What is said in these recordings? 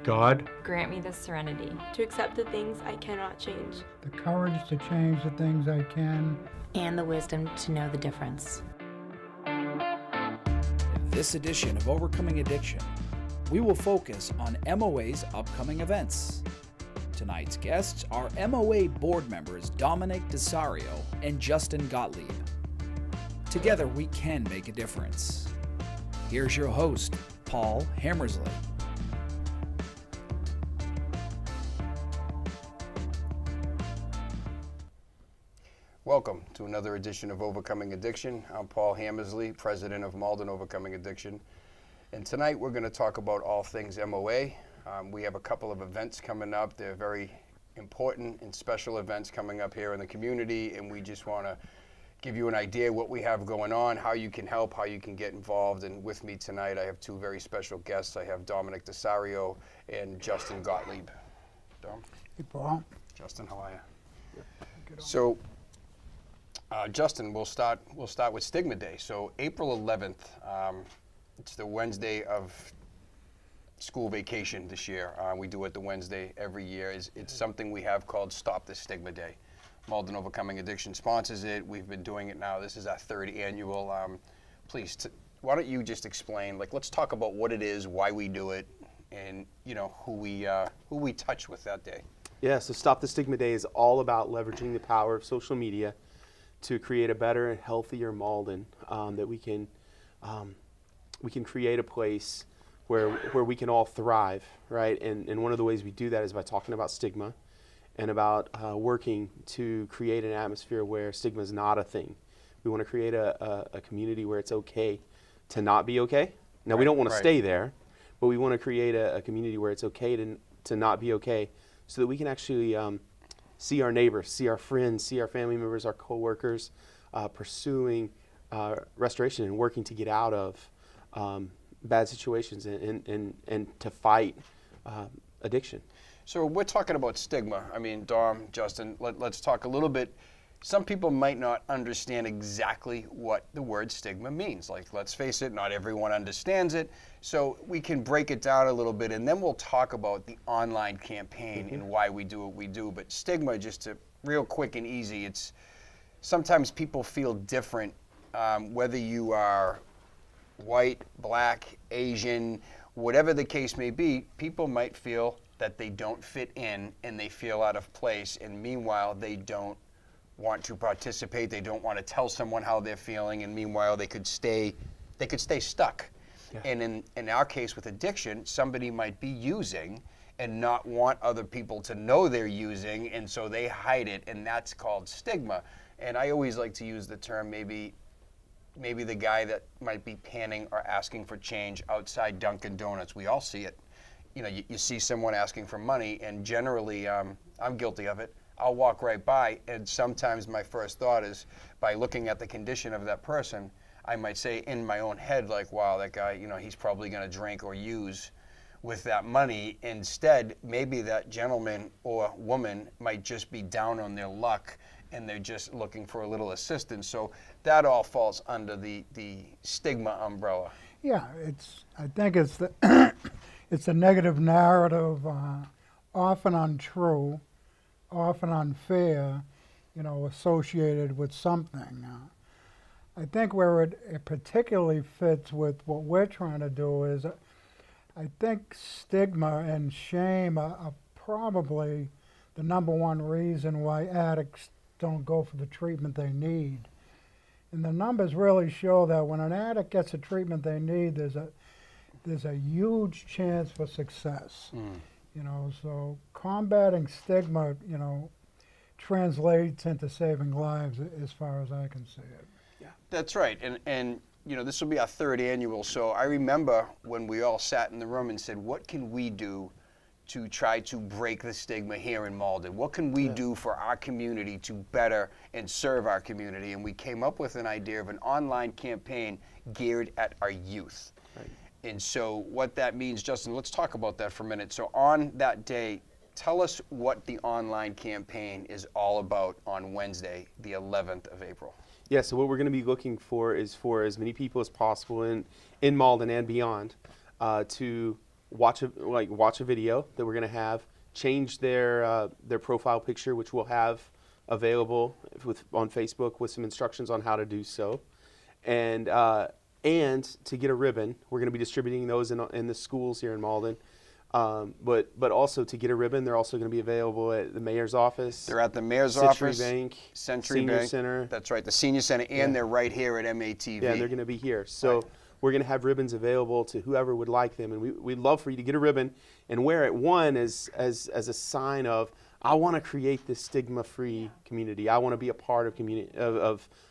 God, grant me the serenity to accept the things I cannot change, the courage to change the things I can, and the wisdom to know the difference. In this edition of Overcoming Addiction, we will focus on MOA's upcoming events. Tonight's guests are MOA board members Dominic Desario and Justin Gottlieb. Together we can make a difference. Here's your host, Paul Hammersley. Welcome to another edition of Overcoming Addiction. I'm Paul Hammersley, president of Malden Overcoming Addiction. And tonight we're going to talk about all things MOA. We have a couple of events coming up. They're very important and special events coming up here in the community, and we just want to give you an idea what we have going on, how you can help, how you can get involved. And with me tonight I have two very special guests. I have Dominic Desario and Justin Gottlieb. Dom? Hey, Paul. Justin, how are you? So, Justin, we'll start with Stigma Day. So April 11th, it's the Wednesday of school vacation this year. We do it the Wednesday every year. It's something we have called Stop the Stigma Day. Malden Overcoming Addiction sponsors it. We've been doing it now. This is our third annual. Please, why don't you just explain, let's talk about what it is, why we do it, and who we touch with that day. Yeah, so Stop the Stigma Day is all about leveraging the power of social media to create a better and healthier Malden, that we can create a place where we can all thrive, right? And one of the ways we do that is by talking about stigma and about working to create an atmosphere where stigma is not a thing. We want to create a community where it's okay to not be okay. Now, we don't want to stay there, but we want to create a community where it's okay to not be okay, so that we can actually see our neighbors, see our friends, see our family members, our coworkers pursuing restoration and working to get out of bad situations and to fight addiction. So we're talking about stigma. I mean, Dom, Justin, let's talk a little bit. Some people might not understand exactly what the word stigma means. Let's face it, not everyone understands it. So we can break it down a little bit, and then we'll talk about the online campaign and why we do what we do. But stigma, just to real quick and easy, it's sometimes people feel different, whether you are white, black, Asian, whatever the case may be. People might feel that they don't fit in and they feel out of place, and meanwhile they don't want to participate, they don't want to tell someone how they're feeling, and meanwhile they could stay stuck. Yeah. And in our case with addiction, somebody might be using and not want other people to know they're using, and so they hide it, and that's called stigma. And I always like to use the term maybe the guy that might be panning or asking for change outside Dunkin' Donuts. We all see it. You see someone asking for money, and generally, I'm guilty of it. I'll walk right by, and sometimes my first thought is, by looking at the condition of that person, I might say in my own head, wow, that guy, he's probably going to drink or use with that money. Instead, maybe that gentleman or woman might just be down on their luck, and they're just looking for a little assistance. So that all falls under the stigma umbrella. Yeah, I think it's the it's a negative narrative, often untrue, often unfair, associated with something. I think where it particularly fits with what we're trying to do is, I think stigma and shame are probably the number one reason why addicts don't go for the treatment they need. And the numbers really show that when an addict gets the treatment they need, there's a huge chance for success. So combating stigma, translates into saving lives as far as I can see it. Yeah, that's right. And this will be our third annual. So I remember when we all sat in the room and said, what can we do to try to break the stigma here in Malden? What can we do for our community to better and serve our community? And we came up with an idea of an online campaign geared at our youth. Right. And so what that means, Justin, let's talk about that for a minute. So on that day, tell us what the online campaign is all about on Wednesday, the 11th of April. Yeah, so what we're going to be looking for is for as many people as possible in Malden and beyond to watch a video that we're going to have, change their profile picture, which we'll have available on Facebook with some instructions on how to do so, and to get a ribbon. We're going to be distributing those in the schools here in Malden. But also to get a ribbon, they're also going to be available at the mayor's office. They're at the mayor's Century office, Bank, Century Senior Bank. Center. That's right, the Senior Center, and they're right here at MATV. Yeah, they're going to be here. So we're going to have ribbons available to whoever would like them, and we'd love for you to get a ribbon and wear it. One as a sign of, I want to create this stigma-free community. I want to be a part of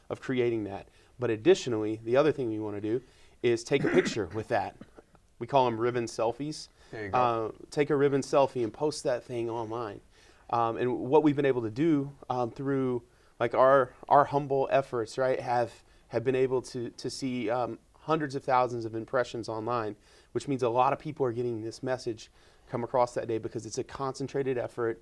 of creating that. But additionally, the other thing we want to do is take a picture with that. We call them ribbon selfies. There you go. Take a ribbon selfie and post that thing online. And what we've been able to do through like our humble efforts, right, have been able to see hundreds of thousands of impressions online, which means a lot of people are getting this message come across that day because it's a concentrated effort.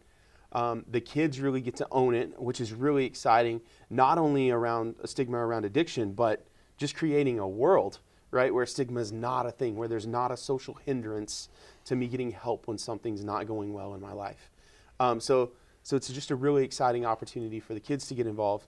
The kids really get to own it, which is really exciting, not only around stigma around addiction, but just creating a world, right, where stigma is not a thing, where there's not a social hindrance to me getting help when something's not going well in my life. So it's just a really exciting opportunity for the kids to get involved,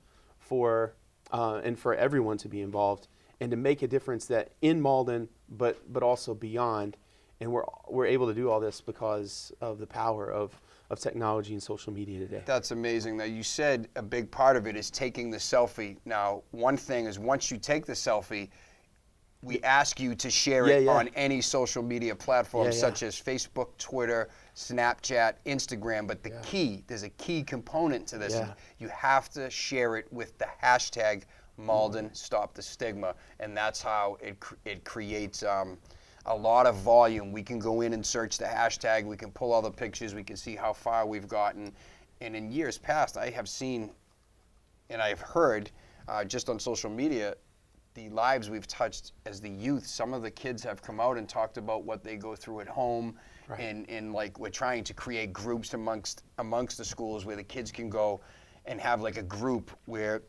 and for everyone to be involved, and to make a difference that in Malden, but also beyond. And we're able to do all this because of the power of technology and social media today. That's amazing. Now, you said a big part of it is taking the selfie. Now, one thing is once you take the selfie, we ask you to share it on any social media platform such as Facebook, Twitter, Snapchat, Instagram. But there's a key component to this. You have to share it with the hashtag Malden Stop the Stigma. And that's how it creates a lot of volume. We can go in and search the hashtag. We can pull all the pictures. We can see how far we've gotten. And in years past, I have seen and I've heard just on social media the lives we've touched as the youth. Some of the kids have come out and talked about what they go through at home, and like we're trying to create groups amongst the schools where the kids can go and have like a group where,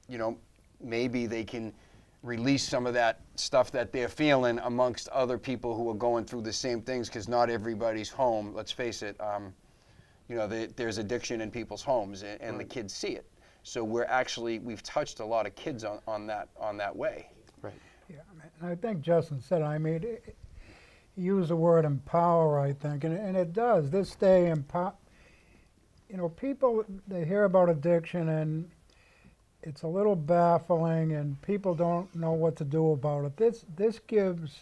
you know, maybe they can release some of that stuff that they're feeling amongst other people who are going through the same things, because not everybody's home. Let's face it, you know, there's addiction in people's homes, and the kids see it. So we've touched a lot of kids on that way. Right. Yeah, I think Justin said, I mean, he used the word empower, I think, and it does. This day, you know, people, they hear about addiction and it's a little baffling and people don't know what to do about it. This gives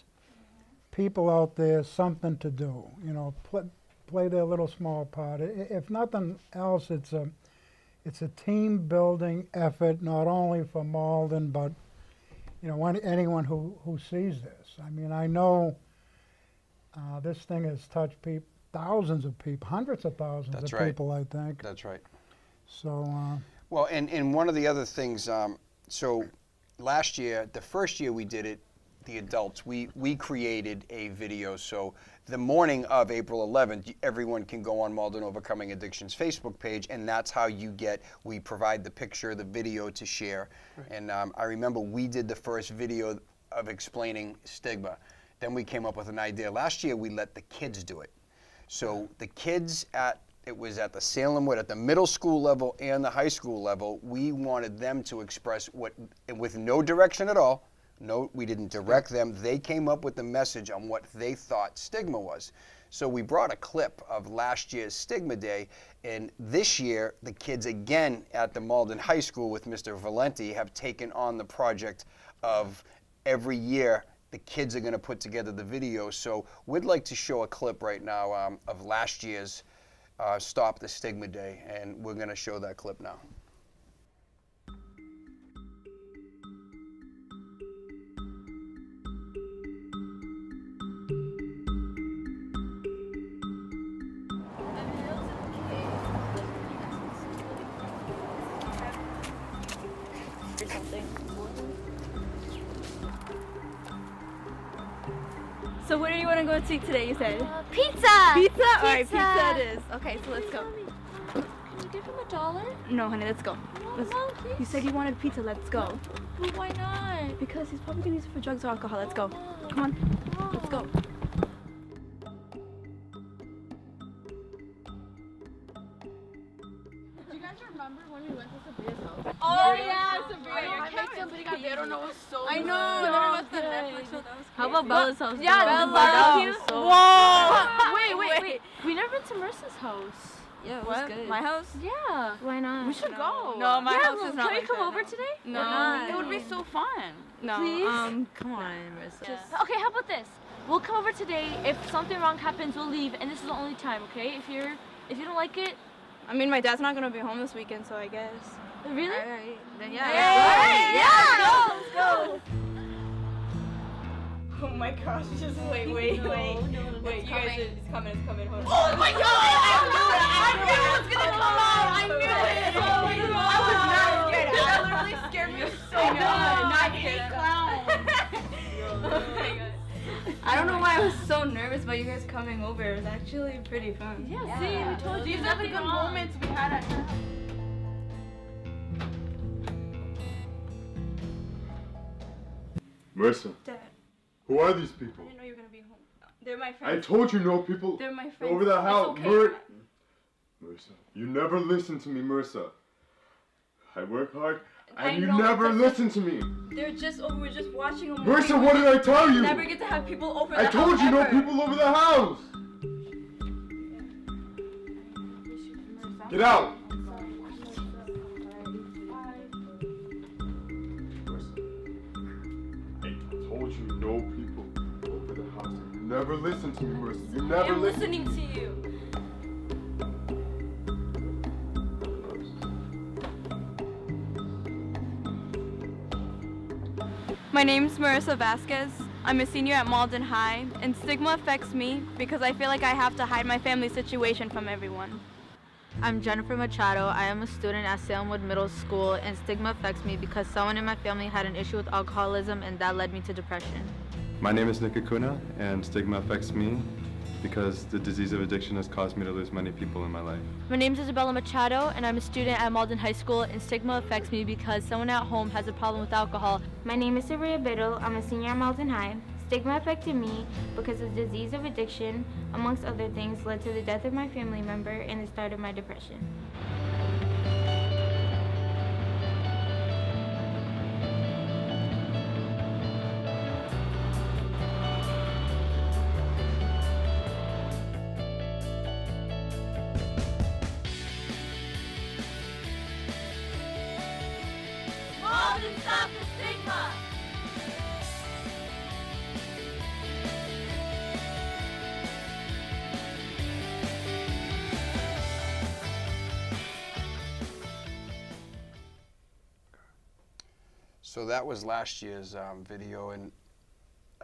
people out there something to do, you know, play their little small part. If nothing else, it's a team building effort, not only for Malden, but, you know, anyone who sees this. I mean, I know this thing has touched thousands of people, hundreds of thousands of people, I think. That's right. So. Well, and one of the other things, so last year, the first year we did it, the adults, we created a video. So the morning of April 11th, everyone can go on Malden Overcoming Addiction's Facebook page, and that's how we provide the picture, the video to share. Right. And I remember we did the first video of explaining stigma. Then we came up with an idea. Last year, we let the kids do it. So the kids it was at the Salem Wood, at the middle school level and the high school level, we wanted them to express with no direction at all. No, we didn't direct them. They came up with the message on what they thought stigma was. So we brought a clip of last year's Stigma Day, and this year, the kids again at the Malden High School with Mr. Valenti have taken on the project of every year the kids are going to put together the video. So we'd like to show a clip right now of last year's Stop the Stigma Day, and we're going to show that clip now. So where do you want to go to today, you said? Pizza! Pizza? All right, pizza it is. Okay, so let's go. Can you give him $1? No, honey, let's go. You said you wanted pizza, let's go. But why not? Because he's probably going to use it for drugs or alcohol. Let's go. Come on, let's go. I know. How about Bella's house? Yeah, the barbecue. Whoa! Wait. We never been to Marissa's house. Yeah, it was What? good. My house? Yeah. Why not? We should go. No, my Yeah, house is not Can we like come that, over no. today? No. It would be so fun. No. Please? Come on, Marissa. Okay, how about this? We'll come over today. If something wrong happens, we'll leave, and this is the only time, okay? If you don't like it, I mean, my dad's not gonna be home this weekend, so I guess. really? Alright. Then Let's go. Oh my gosh, just wait. Wait, you guys, it's coming, hold on. Oh my God! I knew it was gonna come out. I knew it. Oh my God. I was not scared. That literally scared me so much. I hate clowns. Oh my God. I don't know why I was so nervous about you guys coming over. It was actually pretty fun. Yeah, see, we told you. These are the good moments we had at her. Marissa, Dad, who are these people? I didn't know you were gonna be home. They're my I friends. told you no people They're my friends. over the house. It's okay. Marissa, you never listen to me, Marissa. I work hard, I and you know, never but listen to me. They're just over. We're just watching a movie. Marissa, what did I tell you? Never get to have people over. I the told house you no ever. people over the house. Get out. I told you no people over the house. You never listen to me, Marissa. You never I'm listen. listening to you. My name's Marissa Vasquez. I'm a senior at Malden High, and stigma affects me because I feel like I have to hide my family situation from everyone. I'm Jennifer Machado. I am a student at Salemwood Middle School, and stigma affects me because someone in my family had an issue with alcoholism, and that led me to depression. My name is Nick Acuna, and stigma affects me because the disease of addiction has caused me to lose many people in my life. My name is Isabella Machado, and I'm a student at Malden High School, and stigma affects me because someone at home has a problem with alcohol. My name is Saria Biddle. I'm a senior at Malden High. Stigma affected me because the disease of addiction, amongst other things, led to the death of my family member and the start of my depression. Malden, stop the stigma! So that was last year's video, and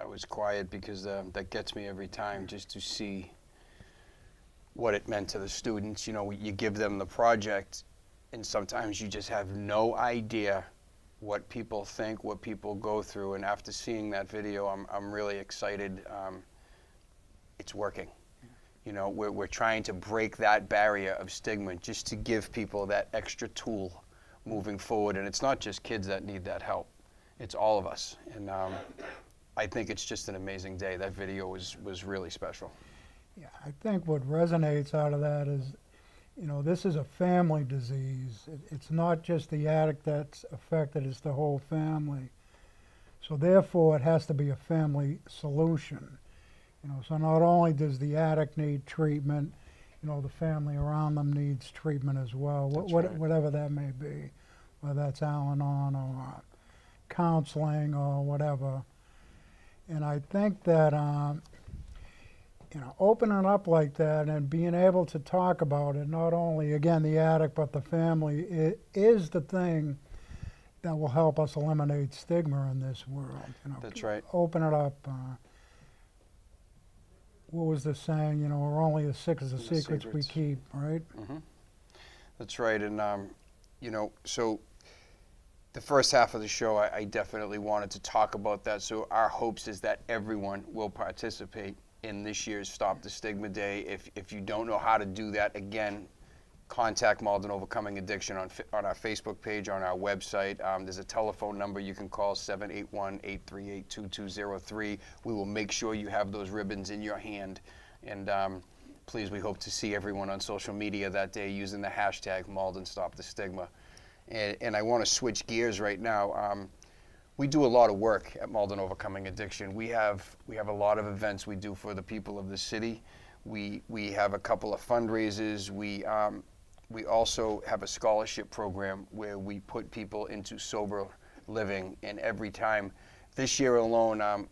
I was quiet because that gets me every time, just to see what it meant to the students. You know, you give them the project, and sometimes you just have no idea what people think, what people go through. And after seeing that video, I'm really excited. It's working. You know, we're trying to break that barrier of stigma, just to give people that extra tool moving forward. And it's not just kids that need that help, it's all of us. And I think it's just an amazing day. That video was really special. Yeah, I think what resonates out of that is, you know, this is a family disease. It's not just the addict that's affected, it's the whole family. So therefore, it has to be a family solution. You know, so not only does the addict need treatment, you know, the family around them needs treatment as well, Right. whatever that may be, whether that's Al-Anon or counseling or whatever. And I think that, you know, opening up like that and being able to talk about it, not only, again, the addict, but the family, it is the thing that will help us eliminate stigma in this world. You know, That's right. Open it up. What was the saying? You know, we're only as sick as the secrets we keep, right? Mm-hmm. That's right. And, you know, so the first half of the show, I definitely wanted to talk about that. So our hopes is that everyone will participate in this year's Stop the Stigma Day. If you don't know how to do that, again, contact Malden Overcoming Addiction on our Facebook page, on our website. There's a telephone number you can call, 781-838-2203. We will make sure you have those ribbons in your hand. And please, we hope to see everyone on social media that day using the hashtag Malden Stop the Stigma. And I want to switch gears right now. we do a lot of work at Malden Overcoming Addiction. We have a lot of events we do for the people of the city. We have a couple of fundraisers. We also have a scholarship program where we put people into sober living, and every time, this year alone, I'm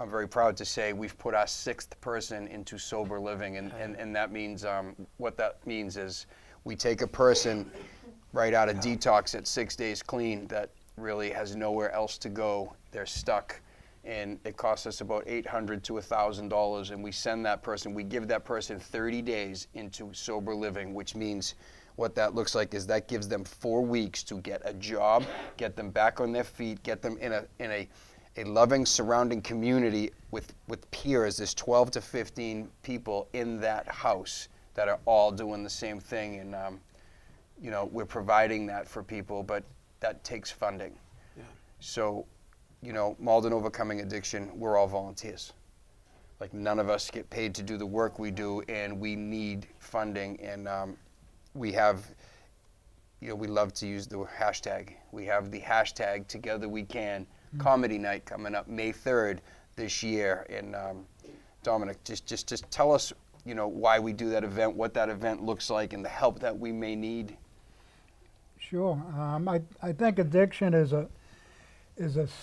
very proud to say we've put our 6th person into sober living, and that means, what that means is we take a person right out of detox at 6 days clean that really has nowhere else to go. They're stuck, and it costs us about $800 to $1,000, and we send that person, we give that person 30 days into sober living, which means what that looks like is that gives them 4 weeks to get a job, get them back on their feet, get them in a loving surrounding community with peers. There's 12 to 15 people in that house that are all doing the same thing, and you know, we're providing that for people, but that takes funding. Yeah. So, you know, Malden Overcoming Addiction, we're all volunteers. Like, none of us get paid to do the work we do, and we need funding. And we have, you know, we love to use the hashtag. We have the hashtag Together We Can Comedy Night coming up May 3rd this year. And Dominic, just tell us, you know, why we do that event, what that event looks like, and the help that we may need. Sure. I think addiction is a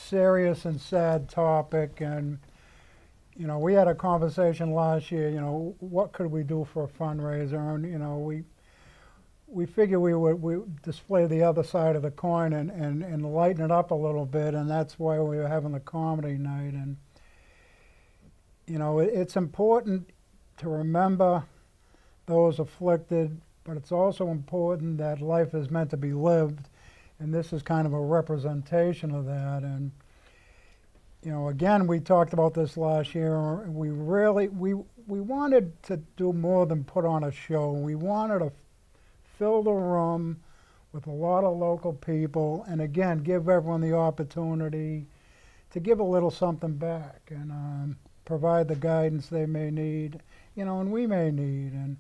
serious and sad topic, and you know, we had a conversation last year. You know, what could we do for a fundraiser? And you know, we figure we would display the other side of the coin and lighten it up a little bit, and that's why we were having the comedy night. And you know, it's important to remember those afflicted, but it's also important that life is meant to be lived, and this is kind of a representation of that. And you know, again, we talked about this last year. We really we wanted to do more than put on a show. We wanted to fill the room with a lot of local people, and again, give everyone the opportunity to give a little something back and provide the guidance they may need, you know, and we may need. And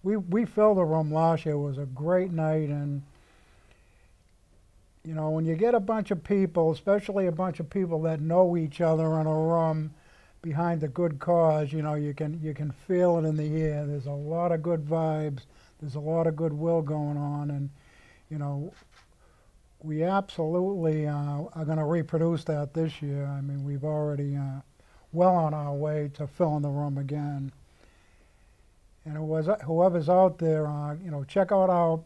we filled the room last year. It was a great night, and you know, when you get a bunch of people, especially a bunch of people that know each other in a room behind a good cause, you know, you can feel it in the air. There's a lot of good vibes. There's a lot of goodwill going on, and you know, we absolutely are going to reproduce that this year. I mean, we've already well on our way to filling the room again. And whoever's out there, you know, check out our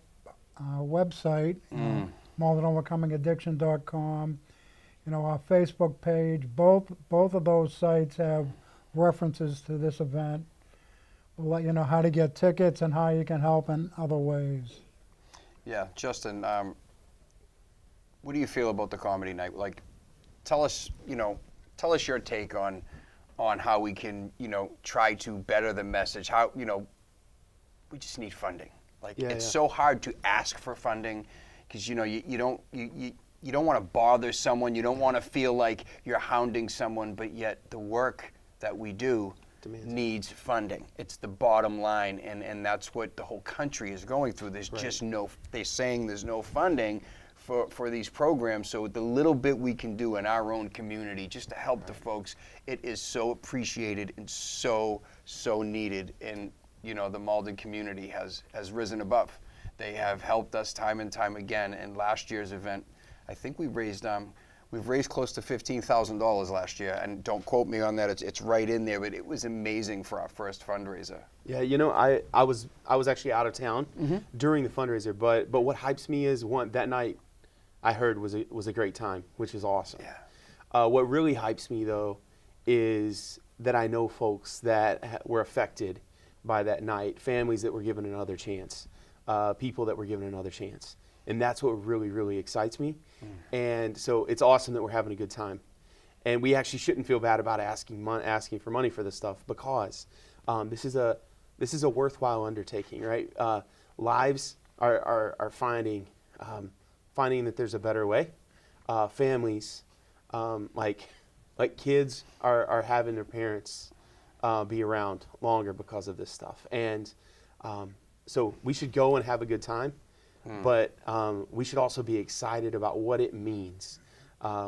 website, MaldenOvercomingAddiction.com. You know, our Facebook page. Both of those sites have references to this event. We'll let you know how to get tickets and how you can help in other ways. Yeah, Justin, what do you feel about the comedy night? Like, tell us your take on how we can, you know, try to better the message. How, you know, we just need funding. Like, it's so hard to ask for funding because, you know, you don't want to bother someone. You don't want to feel like you're hounding someone, but yet the work that we do needs funding. It's the bottom line, and that's what the whole country is going through. There's just they're saying there's no funding for these programs, so the little bit we can do in our own community just to help the folks, it is so appreciated and so needed. And you know, the Malden community has risen above. They have helped us time and time again. And last year's event, I think we've raised close to $15,000 last year, and don't quote me on that. It's right in there, but it was amazing for our first fundraiser. Yeah, you know, I was actually out of town during the fundraiser, but what hypes me is that night I heard was a great time, which is awesome. Yeah. What really hypes me though is that I know folks that were affected by that night, families that were given another chance, people that were given another chance. And that's what really, really excites me. And so it's awesome that we're having a good time. And we actually shouldn't feel bad about asking for money for this stuff, because this is a worthwhile undertaking, right? Lives are finding that there's a better way. Families, like kids are having their parents be around longer because of this stuff. And so we should go and have a good time. But we should also be excited about what it means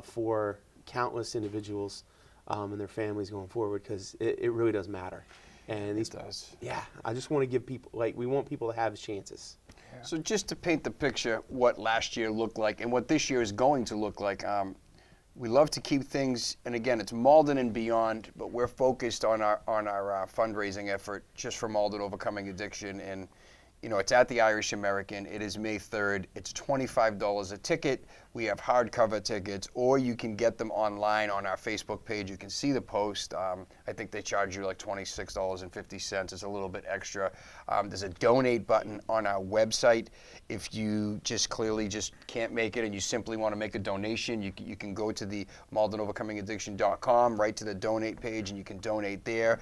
for countless individuals and their families going forward, because it really does matter. And these does. Yeah, I just want to give people, like, we want people to have chances. So just to paint the picture what last year looked like and what this year is going to look like, we love to keep things, and again, it's Malden and beyond, but we're focused on our fundraising effort just for Malden Overcoming Addiction. And you know, it's at the Irish American. It is May 3rd. It's $25 a ticket. We have hardcover tickets, or you can get them online on our Facebook page. You can see the post. I think they charge you like $26.50. It's a little bit extra. There's a donate button on our website. If you just clearly just can't make it and you simply want to make a donation, you can go to the MaldenOvercomingAddiction.com, right to the donate page, and you can donate there.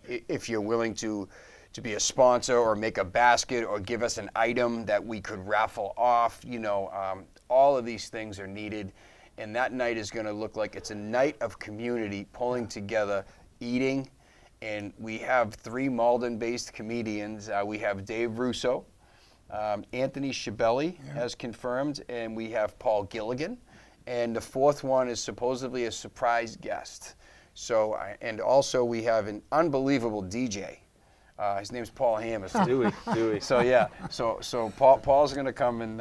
If you're willing to be a sponsor or make a basket or give us an item that we could raffle off, you know, all of these things are needed. And that night is going to look like it's a night of community pulling together, eating. And we have 3 Malden-based comedians. We have Dave Russo, Anthony Schiavelli has confirmed, and we have Paul Gilligan. And the 4th one is supposedly a surprise guest. So, and also we have an unbelievable DJ. His name's Paul Hammers. Dewey. So yeah, so Paul's going to come and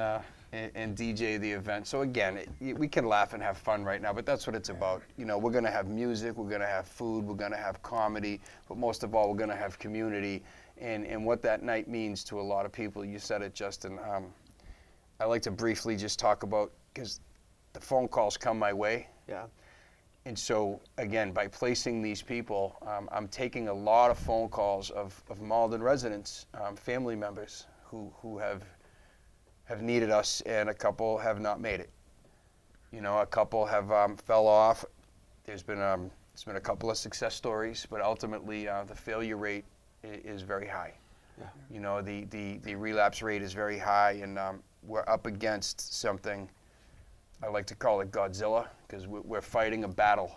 DJ the event. So again, we can laugh and have fun right now, but that's what it's about. You know, we're going to have music, we're going to have food, we're going to have comedy, but most of all, we're going to have community. And what that night means to a lot of people, you said it, Justin. I like to briefly just talk about, because the phone calls come my way. Yeah. And so, again, by placing these people, I'm taking a lot of phone calls of Malden residents, family members who have needed us, and a couple have not made it. You know, a couple have fell off. There's been a couple of success stories, but ultimately the failure rate is very high. Yeah. You know, the relapse rate is very high, and we're up against something. I like to call it Godzilla, because we're fighting a battle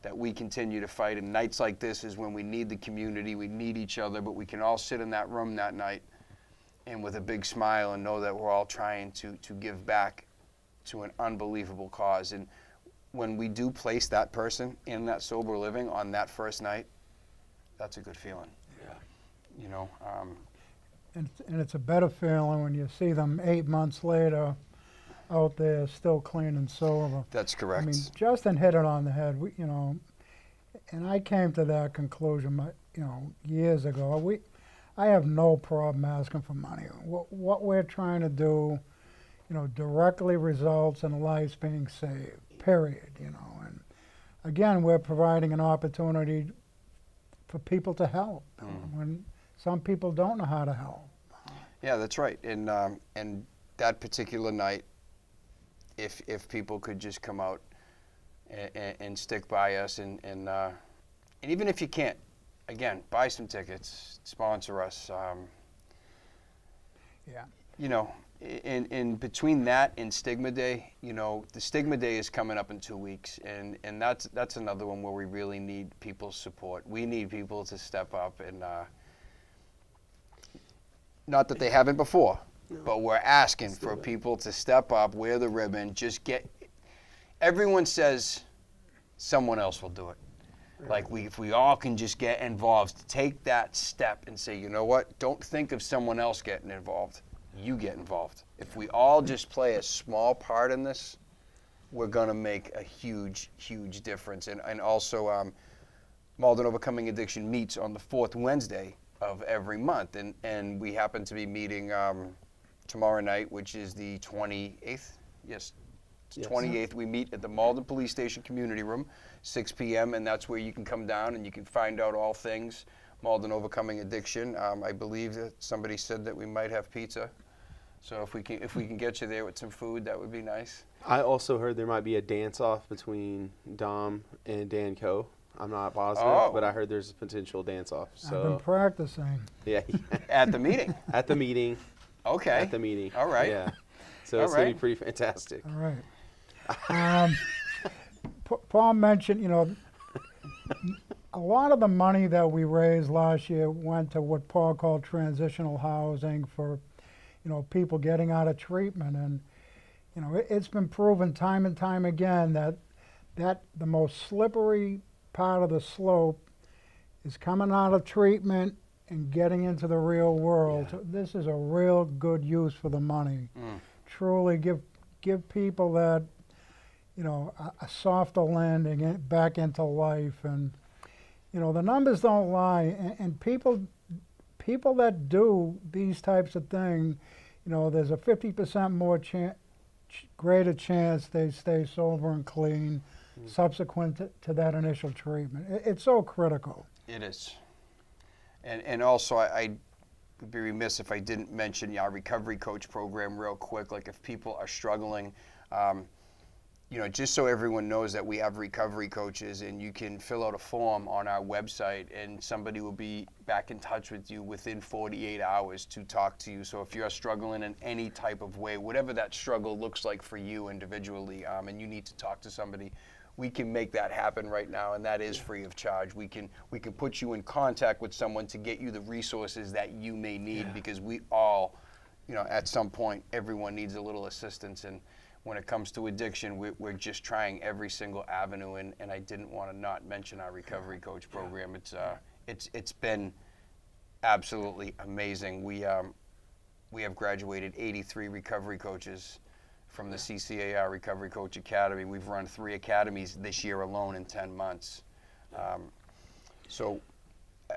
that we continue to fight. And nights like this is when we need the community, we need each other, but we can all sit in that room that night and with a big smile and know that we're all trying to give back to an unbelievable cause. And when we do place that person in that sober living on that first night, that's a good feeling. Yeah. You know. And it's a better feeling when you see them 8 months later out there still clean and sober. That's correct. I mean, Justin hit it on the head. You know, and I came to that conclusion, you know, years ago. I have no problem asking for money. What we're trying to do, you know, directly results in lives being saved. Period. You know, and again, we're providing an opportunity for people to help when some people don't know how to help. Yeah, that's right. And that particular night, if people could just come out and stick by us, and even if you can't, again, buy some tickets, sponsor us. Yeah. You know, in between that and Stigma Day, you know, the Stigma Day is coming up in 2 weeks, and that's another one where we really need people's support. We need people to step up, and not that they haven't before. No. But we're asking for people to step up, wear the ribbon, just get. Everyone says someone else will do it. Right. Like if we all can just get involved, take that step and say, you know what? Don't think of someone else getting involved. You get involved. If we all just play a small part in this, we're going to make a huge, huge difference. And also, Malden Overcoming Addiction meets on the 4th Wednesday of every month, and we happen to be meeting tomorrow night, which is the 28th. Yes, it's 28th. We meet at the Malden Police Station Community Room, 6 p.m., and that's where you can come down and you can find out all things Malden Overcoming Addiction. I believe that somebody said that we might have pizza, so if we can get you there with some food, that would be nice. I also heard there might be a dance-off between Dom and Dan Coe. I'm not positive, but I heard there's a potential dance-off. So. I've been practicing. Yeah. At the meeting? At the meeting. Okay. At the meeting. All right. Yeah. So it's going to be pretty fantastic. All right. Paul mentioned, you know, a lot of the money that we raised last year went to what Paul called transitional housing for, you know, people getting out of treatment. And, You know, it's been proven time and time again that the most slippery part of the slope is coming out of treatment and getting into the real world. So this is a real good use for the money. Truly give people that, you know, a softer landing back into life. And, you know, the numbers don't lie. And people that do these types of things, you know, there's a 50% more greater chance they stay sober and clean subsequent to that initial treatment. It's so critical. It is. And also, I would be remiss if I didn't mention our recovery coach program real quick. Like if people are struggling, you know, just so everyone knows that we have recovery coaches, and you can fill out a form on our website and somebody will be back in touch with you within 48 hours to talk to you. So if you're struggling in any type of way, whatever that struggle looks like for you individually, and you need to talk to somebody, we can make that happen right now, and that is free of charge. We can put you in contact with someone to get you the resources that you may need, because we all, you know, at some point, everyone needs a little assistance. And when it comes to addiction, we're just trying every single avenue, and I didn't want to not mention our recovery coach program. It's been absolutely amazing. We have graduated 83 recovery coaches from the CCAR Recovery Coach Academy. We've run 3 academies this year alone in 10 months. So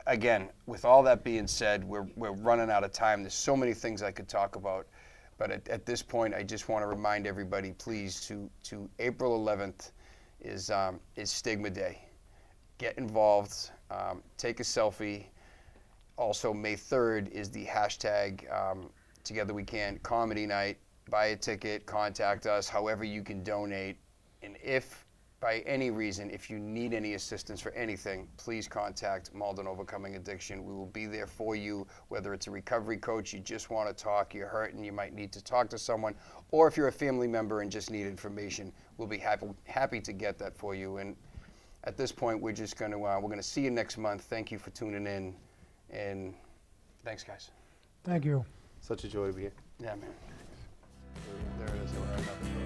again, with all that being said, we're running out of time. There's so many things I could talk about. But at this point, I just want to remind everybody, please, to April 11th is Stigma Day. Get involved, take a selfie. Also, May 3rd is the hashtag Together We Can Comedy Night. Buy a ticket, contact us, however you can donate. And if, by any reason, if you need any assistance for anything, please contact Malden Overcoming Addiction. We will be there for you, whether it's a recovery coach, you just want to talk, you're hurt and you might need to talk to someone, or if you're a family member and just need information, we'll be happy to get that for you. And at this point, we're just going to, we're going to see you next month. Thank you for tuning in, and thanks, guys. Thank you. Such a joy to be here. Yeah, man. There it is.